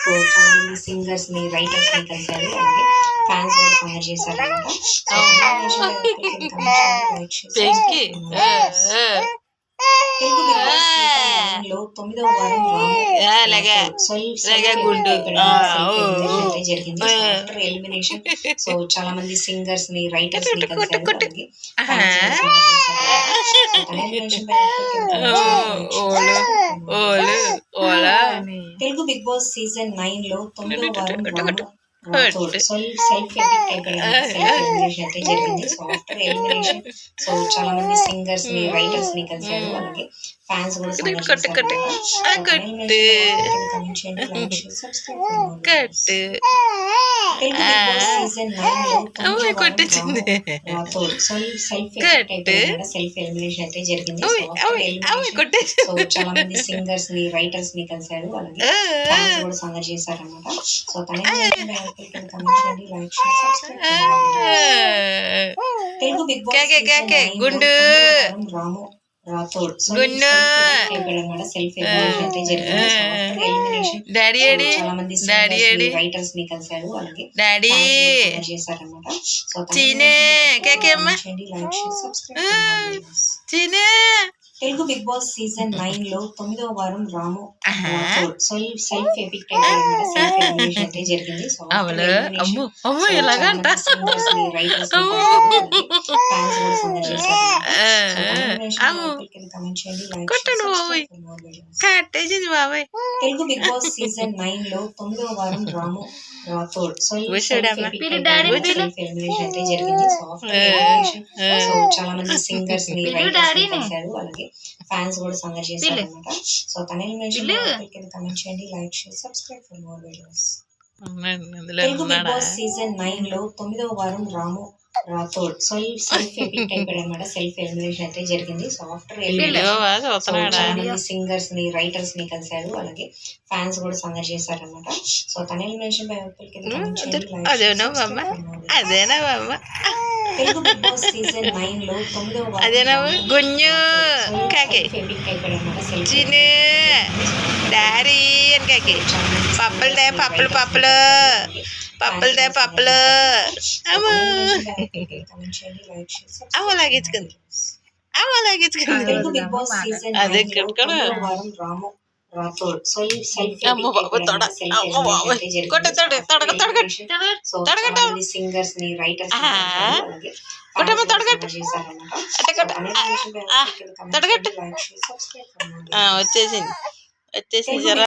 So చాలా మంది singers ని రైటర్స్ ని కలిశారు. అలాగే ఫ్యాన్స్ కూడా ఫైర్ చేశారన్నమాట. తెలుగు బిగ్ బాస్ సీజన్ 9 లో 9వ వారం జరిగింది. సో ఆఫ్టర్ ఎలిమినేషన్ సో చాలా మంది సింగర్స్ ని రైటర్స్ ని కలిశారు. అలాగే ఫ్యాన్స్ కూడా ఫైర్ చేశారు. తెలుగు బిగ్ బాస్ సీజన్ 9 లో 9వ వారం సెల్ఫ్ ఎలిమినేషన్ అయితే జరిగింది. సో ఆఫ్టర్ ఎలిమినేషన్ సో చాలా మంది సింగర్స్ ని రైటర్స్ ని కలిశారు. అలాగే ఫ్యాన్స్ కూడా సీజన్ 9 లో సెల్ఫ్ ఎలిమినేషన్ అయితే జరిగింది. సో చాలా మంది సింగర్స్ ని రైటర్స్ ని కలిశారు. అలాగే ఫ్యాన్స్ కూడా సందడి చేశారన్నమాట. సో తెలుగు బిగ్ బాస్ గుండు రాము రాథోడ్ సెల్ఫ్ ఎలిమినేషన్ అయితే జరిగింది. డాడీ చాలా మంది రైటర్స్ ని కలిశారు. అలాగే డాడీ చేశారన్నమాట. So Telugu Bigg Boss season 9 లో 9వ వారం రాము సెల్ఫ్ ఎలిమినేషన్ అయితే జరిగింది. So Telugu Bigg Boss season 9 లో 9వ వారం రాము రాథోడ్ ఎలిమినేషన్ అయితే జరిగింది. సో చాలా మంది సింగర్స్ ని రైటర్స్ ని కలిశారు. అలాగే ఫ్యాన్స్ కూడా సందడి చేశారన్నమాట. సో తన ఎలిమినేషన్ కమెంట్ చేయండి, like share subscribe for more videos. Telugu Bigg Boss season 9 లో 9వ వారం రాము రాథోడ్ సెల్ఫ్ ఎలిమినేషన్ అయితే జరిగింది. సో ఆఫ్టర్ చాలా మంది సింగర్స్ ని రైటర్స్ ని కలిశారు. అలాగే ఫ్యాన్స్ కూడా సందడి చేశారన్నమాట. సో తన elimination Telugu Bigg Boss season 9 లో 9వ తెలుగు బిగ్ బాస్ సీజన్ 9 లో 9వ వారం రాము రాథోడ్ సింగర్స్ ని రైటర్స్ వచ్చేసింది.